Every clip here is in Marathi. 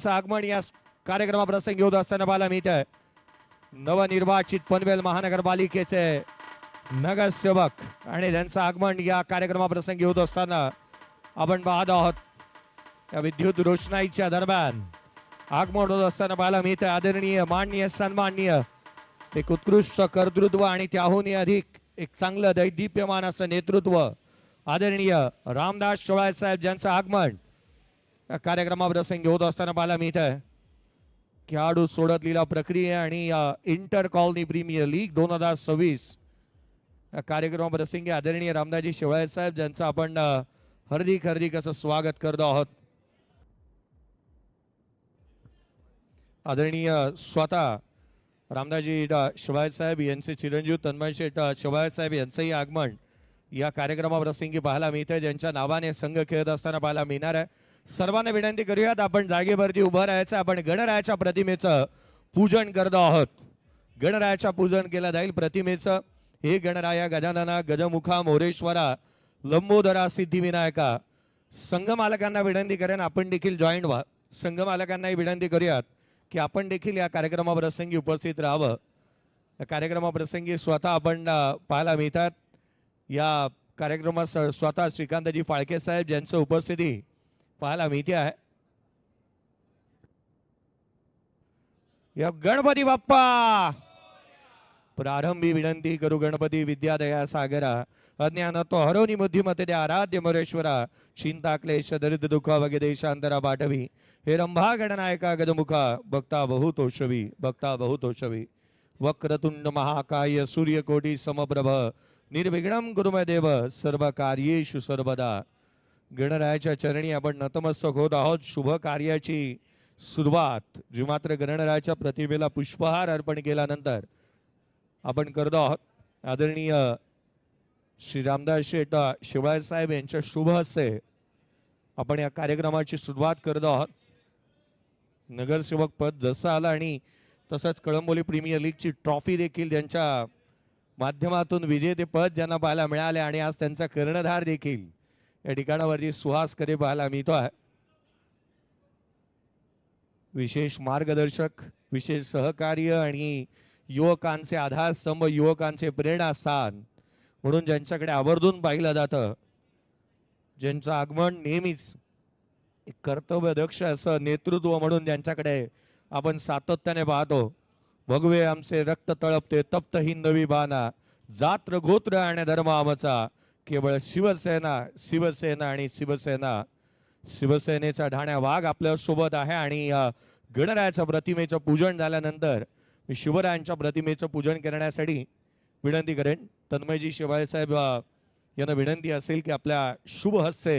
आगमन या कार्यक्रमाप्रसंगी होत असताना पाहायला मिळत आहे. नवनिर्वाचित पनवेल महानगरपालिकेचे नगरसेवक आणि त्यांचं आगमन या कार्यक्रमाप्रसंगी होत असताना आपण पाहत आहोत. या विद्युत रोषणाईच्या दरम्यान आगमन होत असताना पाहायला मिळत आहे. आदरणीय माननीय सन्माननीय एक उत्कृष्ट कर्तृत्व आणि त्याहूनही अधिक एक चांगलं दैदिप्यमान असं नेतृत्व आदरणीय रामदास शेवाळे साहेब ज्यांचं आगमन या कार्यक्रमाप्रसंगी होत असताना पाहायला मिळत आहे. खेळाडू सोडत लिलाव प्रक्रिया आणि इंटर कॉलनी प्रीमियर लीग 2026 या कार्यक्रमाप्रसंगी आदरणीय रामदासजी शेवाळे साहेब ज्यांचं आपण हार्दिक हार्दिक असं स्वागत करतो आहोत. आदरणीय स्वतः रामदासजी शेवाळे साहेब यांचे चिरंजीव तन्मय शेठ शेवाळे साहेब यांचंही आगमन या कार्यक्रमाप्रसंगी पाहायला मिळते. ज्यांच्या नावाने संघ खेळत असताना पाहायला मिळणार आहे. सर्वांना विनंती करूयात आपण जागेवरती उभं राहायचं. आपण गणरायाच्या प्रतिमेचं पूजन करतो आहोत. गणरायाच्या पूजन केलं जाईल प्रतिमेचं. हे गणराया गजानना गजमुखा मोरेश्वरा लंबोदरा सिद्धिविनायका. संघ मालकांना विनंती करेन आपण देखील जॉईंट व्हा. संघ मालकांनाही विनंती करूयात की आपण देखील या कार्यक्रमाप्रसंगी उपस्थित राहावं. या कार्यक्रमाप्रसंगी स्वतः आपण पाहायला मिळतात. या कार्यक्रमात स्वतः श्रीकांतजी फाळके साहेब ज्यांचं उपस्थिती पाहायला मिळते आहे. या गणपती बाप्पा प्रारंभी विनंती करू. गणपती विद्यादया सागरा अज्ञानत्व हरवणी बुद्धिमते आराध्य मोरेश्वरा चिंता क्लेश दरिद्र दुःख वगे देशांतरा पाठवी हे रंभा गणनायका गजमुखा भक्ता बहुतोषवी भक्ता बहुतोषवी वक्रतुंड महाकाय सूर्यकोटी समप्रभ निर्विघ्नं गुरुमय देव सर्व कार्येषु सर्वदा. गणरायाच्या चरणी आपण नतमस्तक होत आहोत. शुभ कार्याची सुरुवात जी मात्र गणरायाच्या प्रतिमेला पुष्पहार अर्पण केल्यानंतर आपण करतो आहोत. आदरणीय श्री रामदास शेठ शेवाळे साहेब यांच्या शुभ हस्ते आपण या कार्यक्रमाची सुरुवात करतो आहोत. नगरसेवक पद जसं आलं आणि तसंच कळंबोली प्रीमियर लीगची ट्रॉफी देखील ज्यांच्या माध्यमातून विजेते पद ज्यांना पाहायला मिळाले आणि आज त्यांचा कर्णधार देखील या ठिकाणावरती सुहास करे पाहायला मिळतो आहे. विशेष मार्गदर्शक विशेष सहकार्य आणि युवकांचे आधारस्तंभ युवकांचे प्रेरणास्थान म्हणून ज्यांच्याकडे आवर्जून पाहिलं जातं. ज्यांचं आगमन नेहमीच एक कर्तव्यदक्ष असं नेतृत्व म्हणून ज्यांच्याकडे आपण सातत्याने पाहतो. भगवे आमचे रक्त तळपते तप्त हिंदवी बाणा जात्र गोत्र आणि धर्म आमचा केवळ शिवसेना शिवसेना आणि शिवसेना. शिवसेनेचा ढाण्या वाघ आपल्या सोबत आहे. आणि गणरायाच्या प्रतिमेचं पूजन झाल्यानंतर मी शिवरायांच्या प्रतिमेचं पूजन करण्यासाठी विनंती करेन. तन्मयजी शेवाळे साहेब यांना विनंती असेल की आपल्या शुभ हस्ते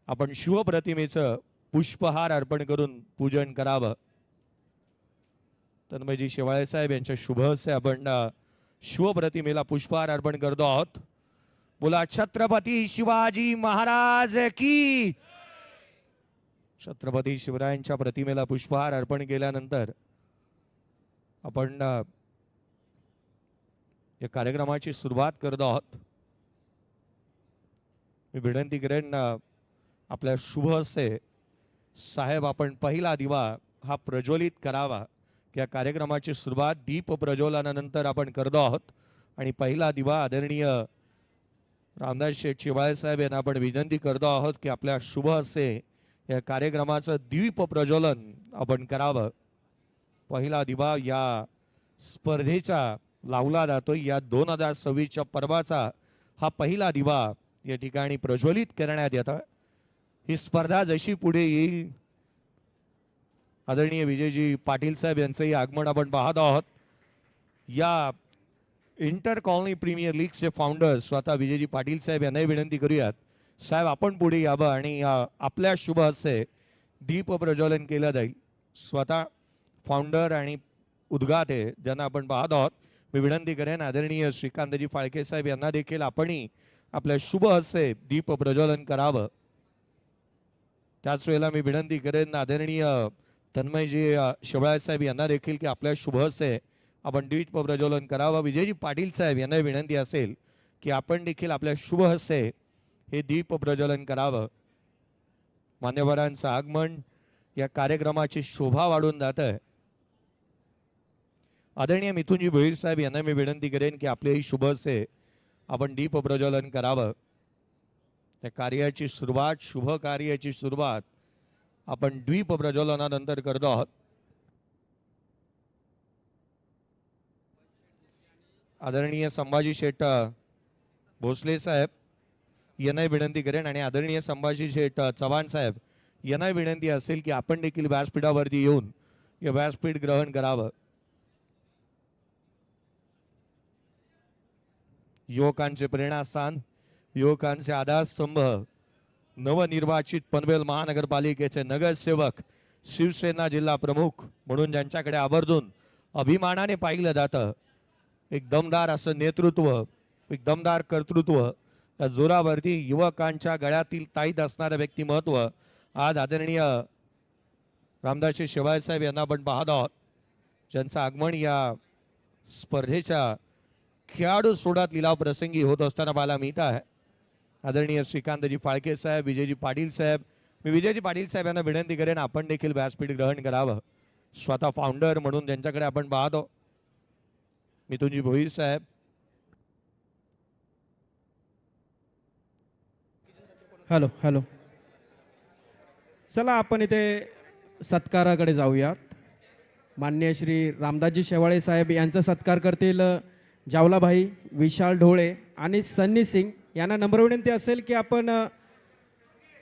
आपण शिवप्रतिमेचं पुष्पहार अर्पण करून पूजन करावं. तन्मयजी शेवाळे साहेब यांच्या शुभ हस्ते आपण शिवप्रतिमेला पुष्पहार अर्पण करतो आहोत. बोला छत्रपती शिवाजी महाराज की. छत्रपती शिवरायांच्या प्रतिमेला पुष्पहार अर्पण केल्यानंतर आपण या कार्यक्रमाची सुरुवात करतो आहोत. मी विनंती करेन आपल्या शुभ हस्ते साहेब आपण पहिला दिवा हा प्रज्वलित करावा. या कार्यक्रमाची सुरुवात दीप प्रज्वलनानंतर आपण करतो आहोत. आणि पहिला दिवा आदरणीय रामदास शेठ शेवाळे साहेब यांना आपण विनंती करतो आहोत की आपल्या शुभ हस्ते या कार्यक्रमाचं दीप प्रज्वलन आपण करावं. पहिला दिवा या स्पर्धेचा लावला जातो. या 2026च्या पर्वाचा हा पहिला दिवा या ठिकाणी प्रज्वलित करण्यात येतं. ही स्पर्धा जशी पुढे येईल आदरणीय विजयजी पाटील साहेब यांचंही आगमन आपण पाहत आहोत. या इंटर कॉलनी प्रीमियर लीगचे फाउंडर स्वतः विजयजी पाटील साहेब यांनाही विनंती करूयात साहेब आपण पुढे यावं आणि आपल्या शुभ हस्ते दीप प्रज्वलन केलं जाईल. स्वतः फाउंडर आणि उद्घाटे ज्यांना आपण पाहत आहोत मी विनंती करेन आदरणीय श्रीकांतजी फाळके साहेब यांना देखील आपणही आपल्या शुभ हस्ते दीप प्रज्वलन करावं. त्याच वेळेला मी विनंती करेन आदरणीय तन्मयजी शेवाळे साहेब यांना देखील की आपल्या शुभ हस्ते आपण दीप प्रज्वलन करावं. विजयजी पाटील साहेब यांना विनंती असेल की आपण देखील आपल्या शुभ हस्ते हे दीप प्रज्वलन करावं. मान्यवरांचं आगमन या कार्यक्रमाची शोभा वाढून जात आहे. आदरणीय मिथुनजी भोईर साहेब यांना मी विनंती करेन की आपले शुभ असे आपण दीप प्रज्वलन करावं. त्या कार्याची सुरुवात, शुभ कार्याची सुरुवात आपण दीप प्रज्वलनानंतर करतो आहोत. आदरणीय संभाजी शेठ भोसले साहेब यांना विनंती करेन आणि आदरणीय संभाजी शेठ चव्हाण साहेब यांना विनंती असेल की आपण देखील व्यासपीठावरती येऊन हे व्यासपीठ ग्रहण करावं. युवकांचे प्रेरणास्थान, युवकांचे आधारस्तंभ, नवनिर्वाचित पनवेल महानगरपालिकेचे नगरसेवक, शिवसेना जिल्हा प्रमुख म्हणून ज्यांच्याकडे आवर्जून अभिमानाने पाहिलं जातं. एक दमदार असं नेतृत्व, एक दमदार कर्तृत्व, त्या जोरावरती युवकांच्या गळ्यातील ताईत असणारं व्यक्तिमत्व आज आदरणीय रामदासजी शेवाळे साहेब यांना आपण पाहत आहोत, ज्यांचं आगमन या स्पर्धेच्या खेळाडू सोडात लिलाव प्रसंगी होत असताना पाहायला मिळत आहे. आदरणीय श्रीकांतजी फाळके साहेब, विजयजी पाटील साहेब, मी विजयजी पाटील साहेब यांना विनंती करेन आपण देखील व्यासपीठ ग्रहण करावं. स्वतः फाउंडर म्हणून ज्यांच्याकडे आपण पाहतो मिथुनजी भोईर साहेब, हॅलो हॅलो, चला आपण इथे सत्काराकडे जाऊयात. माननीय श्री रामदासजी शेवाळे साहेब यांचा सत्कार करतील जावलाभाई, विशाल ढोळे आणि सन्नी सिंग यांना नम्र विनंती असेल की आपण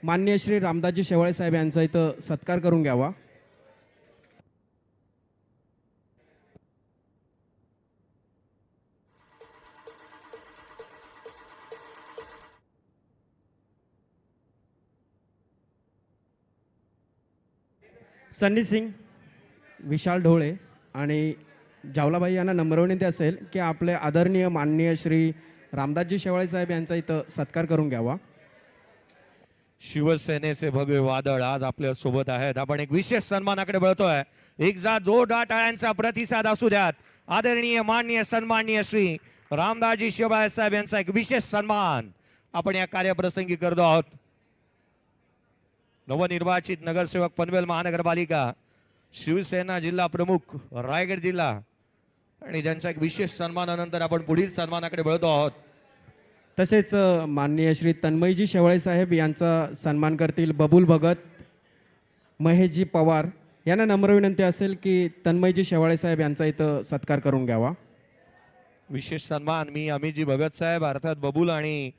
माननीय श्री रामदासजी शेवाळे साहेब यांचा इथं सत्कार करून घ्यावा. सन्नी सिंग, विशाल ढोळे आणि जावलाबाई यांना नम्र विनंती असेल की आपले आदरणीय माननीय श्री रामदासजी शेवाळे साहेब यांचा इथं सत्कार करून घ्यावा. शिवसेनेचे भगवे वादळ आज आपल्या सोबत आहेत. आपण एक विशेष सन्मानाकडे वळतोय. एक जा जोरदार टाळ्यांचा प्रतिसाद असू द्यात. आदरणीय माननीय सन्माननीय श्री रामदासजी शेवाळे साहेब यांचा एक विशेष सन्मान आपण या कार्यप्रसंगी करतो आहोत. नवनिर्वाचित नगरसेवक पनवेल महानगरपालिका, शिवसेना जिल्हा प्रमुख रायगड जिल्हा आणि ज्यांचा एक विशेष सन्मानानंतर आपण पुढील सन्मानाकडे वळतो आहोत. तसेच माननीय श्री तन्मयजी शेवाळे साहेब यांचा सन्मान करतील बबूल भगत, महेशजी पवार यांना नम्र विनंती असेल की तन्मयजी शेवाळे साहेब यांचा इथं सत्कार करून घ्यावा. विशेष सन्मान मी अमितजी भगत साहेब अर्थात बबूल आणि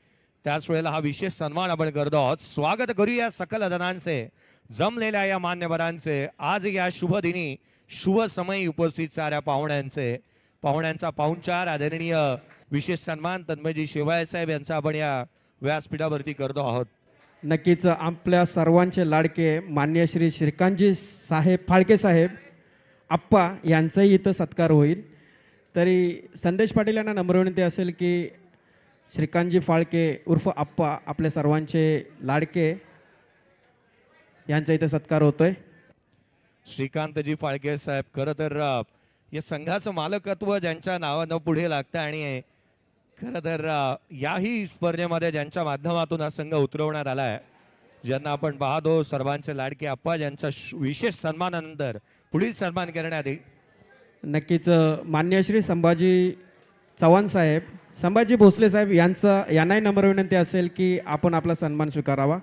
त्याच वेळेला हा विशेष सन्मान आपण करतो आहोत. स्वागत करूया सकल जनांचे, जमलेल्या या मान्यवरांचे, आज या शुभ दिनी शुभ समयी उपस्थित साऱ्या पाहुण्यांचे, पाहुण्यांचा पाहुणचार आदरणीय विशेष सन्मान तन्मयजी शेवाळे साहेब यांचा आपण या व्यासपीठावरती करतो आहोत. नक्कीच आपल्या सर्वांचे लाडके माननीय श्री श्रीकांतजी साहेब फाळके साहेब आप्पा यांचाही इथं सत्कार होईल. तरी संदेश पाटील यांना नम्र विनंती असेल की श्रीकांतजी फाळके उर्फ आप्पा आपल्या सर्वांचे लाडके यांचा इथं सत्कार होतोय. श्रीकांतजी फाळके साहेब खरं तर या संघाचं मालकत्व ज्यांच्या नावानं पुढे लागतं आणि खरं तर याही स्पर्धेमध्ये ज्यांच्या माध्यमातून हा संघ उतरवण्यात आला आहे, ज्यांना आपण पाहतो सर्वांचे लाडके आप्पा, ज्यांचा विशेष सन्मानानंतर पुढील सन्मान करण्यात येईल. नक्कीच माननीय श्री संभाजी चव्हाण साहेब, संभाजी भोसले साहेब यांनाही नम्र विनंती असेल की आपण आपला सन्मान स्वीकारावा.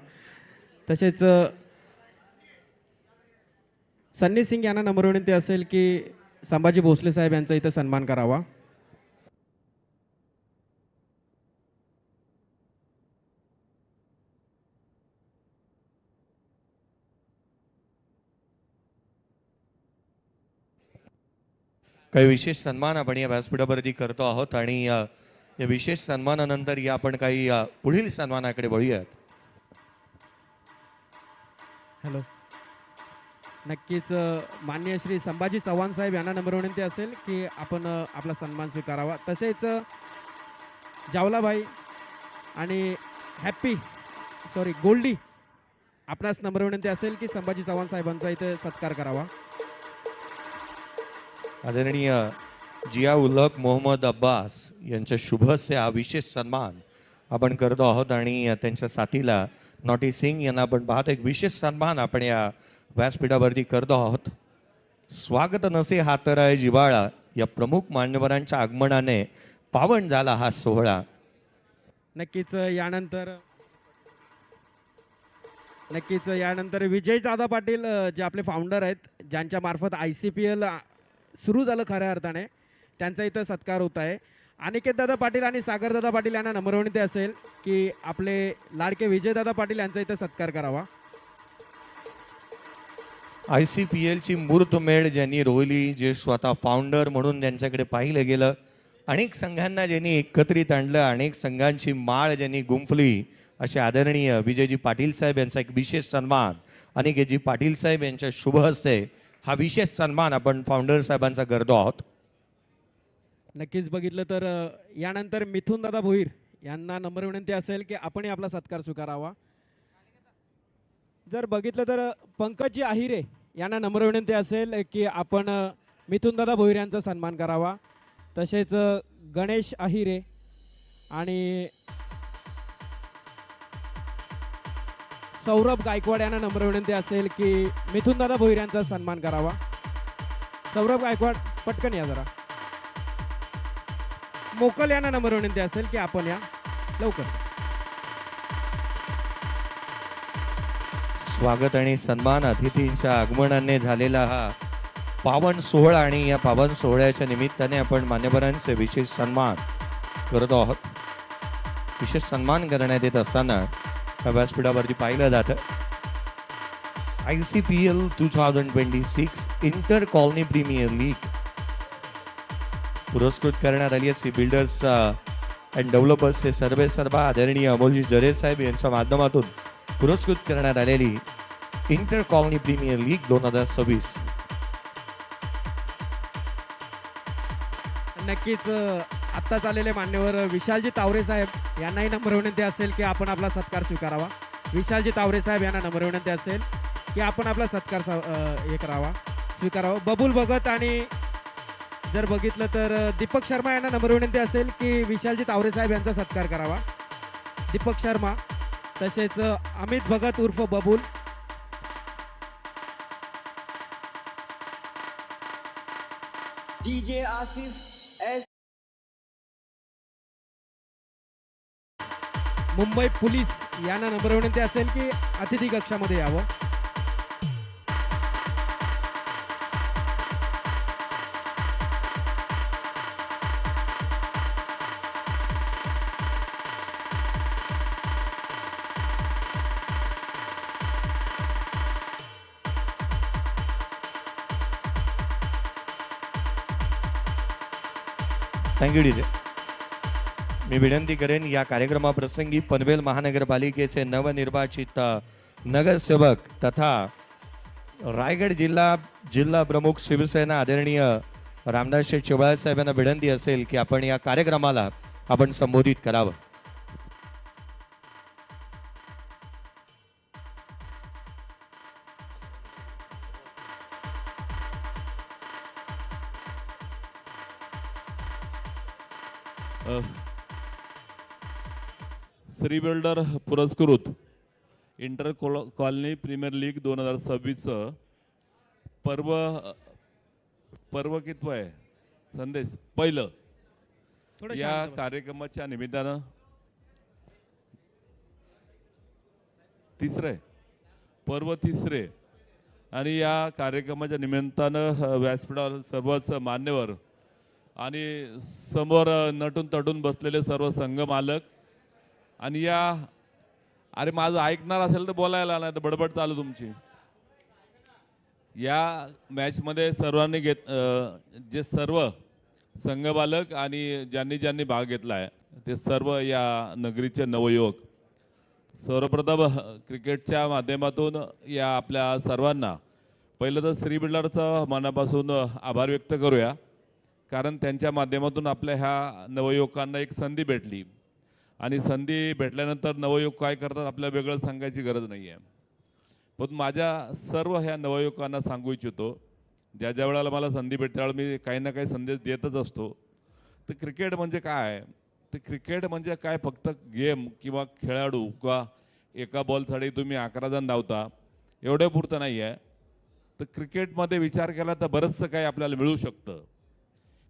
तसेच सन्नी सिंग यांना नम्र विनंती असेल की संभाजी भोसले साहेब यांचा इथं सन्मान करावा. काही विशेष सन्मान आपण या व्यासपीठावरती करतो आहोत आणि या विशेष सन्मानानंतर या आपण काही पुढील सन्मानाकडे वळूयात. हॅलो, नक्कीच माननीय श्री संभाजी चव्हाण साहेब यांना नम्र विनंती असेल की आपण आपला सन्मान स्वीकारावा. तसेच जावलाबाई आणि गोल्डी आपणास नम्र विनंती असेल की संभाजी चव्हाण साहेबांचा इथे सत्कार करावा. आदरणीय जिया उल्हक मोहम्मद अब्बास यांच्या शुभस्य हा विशेष सन्मान आपण करतो आहोत आणि त्यांच्या साथीला नॉटी सिंग यांना आपण पाहतो. एक विशेष सन्मान आपण या व्यासपीठावरती करतो आहोत. स्वागत नसे हातराय जिवाळा या प्रमुख मान्यवरांच्या आगमनाने पावन झाला हा सोहळा. नक्कीच यानंतर विजय दादा पाटील जे आपले फाउंडर आहेत, ज्यांच्या मार्फत ICPL सुरू झालं खऱ्या अर्थाने, त्यांचा इथं सत्कार होत आहे. अनिकेत दादा पाटील आणि सागर दादा पाटील यांना नम्र विनंती असेल की आपले लाडके विजय दादा पाटील यांचा इथं सत्कार करावा. ICPL ची मूर्तमेढ ज्यांनी रोवली, जे स्वतः फाउंडर म्हणून त्यांच्याकडे पाहिलं गेलं, अनेक संघांना ज्यांनी एकत्रित आणलं, अनेक संघांची माळ ज्यांनी गुंफली, असे आदरणीय विजयजी पाटील साहेब यांचा एक विशेष सन्मान, अनिकेतजी पाटील साहेब यांच्या शुभ हस्ते हा विशेष सन्मान आपण फाउंडर साहेबांचा करतो आहोत. नक्कीच बघितलं तर यानंतर मिथुन दादा भोईर यांना नम्र विनंती असेल की आपणही आपला सत्कार स्वीकारावा. जर बघितलं तर पंकजी आहिरे यांना नम्र विनंती असेल की आपण मिथुन दादा भोईर यांचा सन्मान करावा. तसेच गणेश आहिरे आणि सौरभ गायकवाड यांना नम्र विनंती असेल की मिथुन दादा भोईर यांचा सन्मान करावा. सौरभ गायकवाड पटकन या जरा. मोकल यांना नम्र विनंती असेल की आपण या लवकर. स्वागत आणि सन्मान अतिथींच्या आगमनाने झालेला हा पावन सोहळा आणि या पावन सोहळ्याच्या निमित्ताने आपण मान्यवरांचे विशेष सन्मान करत आहोत. विशेष सन्मान करण्यात येत असताना व्यासपीठावरती पाहिलं जातं ICPL 2026 inter colony premier league पुरस्कृत करण्यात आली. सी बिल्डर्स अँड डेव्हलपर्स हे सर्व आदरणीय अमोलजी जरे साहेब यांच्या माध्यमातून पुरस्कृत करण्यात आलेली इंटर कॉलनी प्रीमियर लीग 2026. नक्कीच आत्ताच आलेले मान्यवर विशालजी तावरे साहेब यांनाही नम्र विनंती असेल की आपण आपला सत्कार स्वीकारावा. विशालजी तावरे साहेब यांना नम्र विनंती असेल की आपण आपला सत्कार स्वीकारावा. बबुल भगत आणि जर बघितलं तर दीपक शर्मा यांना नम्र विनंती असेल की विशालजी तावरे साहेब यांचा सत्कार करावा. दीपक शर्मा, तसेच अमित भगत उर्फ बबुल, DJ Asif S, Mumbai police यांना नम्र विनंती असेल की अतिथी कक्षामध्ये यावं. Thank you DJ. मी विनंती करेन या कार्यक्रमाप्रसंगी पनवेल महानगरपालिकेचे नवनिर्वाचित नगरसेवक तथा रायगड जिल्हा प्रमुख शिवसेना आदरणीय रामदास शेठ शेवाळे साहेबांना विनंती असेल की आपण या कार्यक्रमाला आपण संबोधित करावं. श्री बिल्डर पुरस्कृत इंटर कॉलनी प्रीमियर लीग 2026 पर्व कितवं आहे संदेश पहिलं थोडं या शांत बसा. कार्यक्रमाच्या निमित्तानं तिसरे पर्व तिसरे आणि या कार्यक्रमाच्या निमित्तानं व्यासपीठावर सर्वच मान्यवर आणि समोर नटून तटून बसलेले सर्व संघ मालक आणि या अरे माझं ऐकणार असेल तर बोलायला नाही तर बडबड चालू तुमची. या मॅचमध्ये सर्वांनी जे सर्व संघबालक आणि ज्यांनी भाग घेतला आहे ते सर्व या नगरीचे नवयुवक, सर्वप्रथम क्रिकेटच्या माध्यमातून या आपल्या सर्वांना पहिलं तर श्री बिल्डरचा मनापासून आभार व्यक्त करूया, कारण त्यांच्या माध्यमातून आपल्या ह्या नवयुवकांना एक संधी भेटली आणि संधी भेटल्यानंतर नवयुवक काय करतात आपल्याला वेगळं सांगायची गरज नाही आहे. पण माझ्या सर्व ह्या नवयुवकांना सांगू इच्छितो, ज्या वेळेला मला संधी भेटते त्यावेळेला मी काही ना काही संदेश देतच असतो. तर क्रिकेट म्हणजे काय, तर क्रिकेट म्हणजे काय फक्त गेम किंवा खेळाडू किंवा एका बॉलसाठी तुम्ही 11 जण धावता एवढ्या पुरतं नाही आहे. तर क्रिकेटमध्ये विचार केला तर बरंचसं काही आपल्याला मिळू शकतं.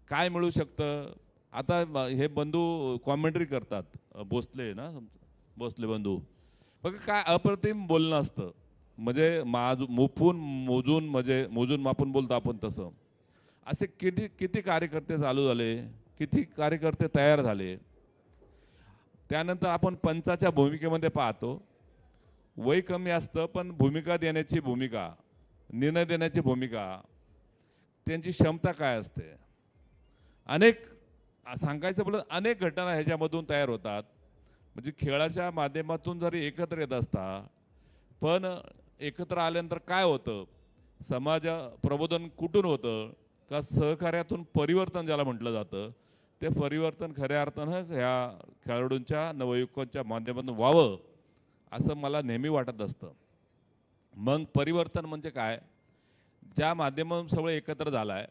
काय मिळू शकतं? आता हे बंधू कॉमेंट्री करतात, भोसले ना, भोसले बंधू. बघा काय अप्रतिम बोलणं असतं, म्हणजे मोजून मापून बोलतो आपण तसं. असे किती किती कार्यकर्ते चालू झाले, किती कार्यकर्ते तयार झाले. त्यानंतर आपण पंचाच्या भूमिकेमध्ये पाहतो, वय कमी असतं पण भूमिका देण्याची भूमिका, निर्णय देण्याची भूमिका, त्यांची क्षमता काय असते. अनेक सांगायचं बोलत अनेक घटना ह्याच्यामधून तयार होतात. म्हणजे खेळाच्या माध्यमातून जरी एकत्र येत असता, पण एकत्र आल्यानंतर काय होतं, समाज प्रबोधन कुठून होतं का सहकार्यातून परिवर्तन ज्याला म्हटलं जातं, ते परिवर्तन खऱ्या अर्थानं ह्या खेळाडूंच्या नवयुवकांच्या माध्यमातून व्हावं असं मला नेहमी वाटत असतं. मग परिवर्तन म्हणजे काय, ज्या माध्यमातून सगळं एकत्र झालं आहे,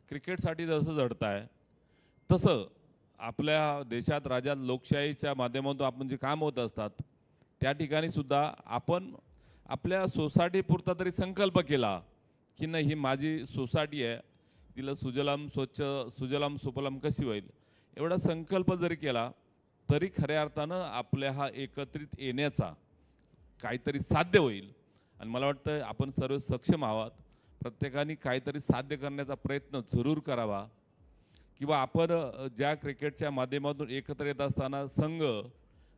क्रिकेटसाठी जसं झडताय तसं आपल्या देशात राज्यात लोकशाहीच्या माध्यमातून आपण जे काम होत असतात, त्या ठिकाणी सुद्धा आपण आपल्या सोसायटीपुरता तरी संकल्प केला की नाही, ही माझी सोसायटी आहे, तिला सुजलाम स्वच्छ सुजलाम सुफलाम कशी होईल, एवढा संकल्प जरी केला तरी खऱ्या अर्थानं आपल्या हा एकत्रित येण्याचा काहीतरी साध्य होईल. आणि मला वाटतं आपण सर्व सक्षम आहात, प्रत्येकाने काहीतरी साध्य करण्याचा प्रयत्न जरूर करावा. किंवा आपण ज्या क्रिकेटच्या माध्यमातून एकत्र येत असताना संघ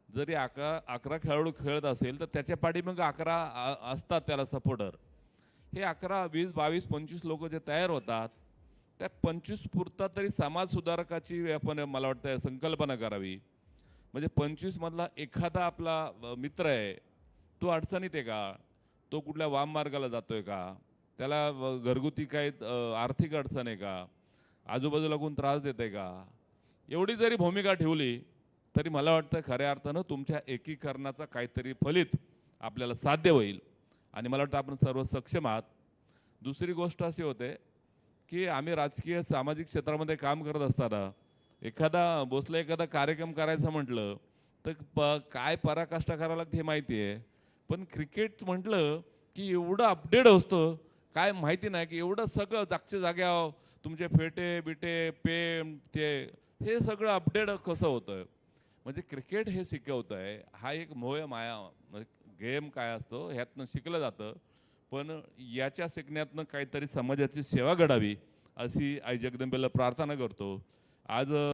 जरी 11 खेळाडू खेळत असेल तर त्याच्या पाठीमागे 11 असतात त्याला सपोर्टर. हे 11, 20, 22, 25 लोक जे तयार होतात, त्या 25 पुरता तरी समाज सुधारकाची आपण मला वाटतं संकल्पना करावी. म्हणजे 25 मधला एखादा आपला मित्र आहे, तो अडचणीत आहे का, तो कुठल्या वाम मार्गाला जातोय का, त्याला घरगुती काही आर्थिक अडचण आहे का, आजूबाजूला कोण त्रास देत आहे का, एवढी जरी भूमिका ठेवली तरी मला वाटतं खऱ्या अर्थानं तुमच्या एकीकरणाचा काहीतरी फलित आपल्याला साध्य होईल. आणि मला वाटतं आपण सर्व सक्षम आहात. दुसरी गोष्ट अशी होते की आम्ही राजकीय सामाजिक क्षेत्रामध्ये काम करत असताना एखादा कार्यक्रम करायचा म्हटलं तर काय पराकाष्ठा करावं लागते हे माहिती आहे. पण क्रिकेट म्हटलं की एवढं अपडेट असतं, काय माहिती नाही की एवढं सगळं जागच्या जाग्यावर तुमचे फेटे बिटे पेम ते हे सगळं अपडेट कसं होतं. म्हणजे क्रिकेट हे शिकवतं आहे, हा एक मोह माया गेम काय असतो ह्यातनं शिकलं जातं. पण याच्या शिकण्यातनं काहीतरी समाजाची सेवा घडावी अशी आई जगदंबेला प्रार्थना करतो. आज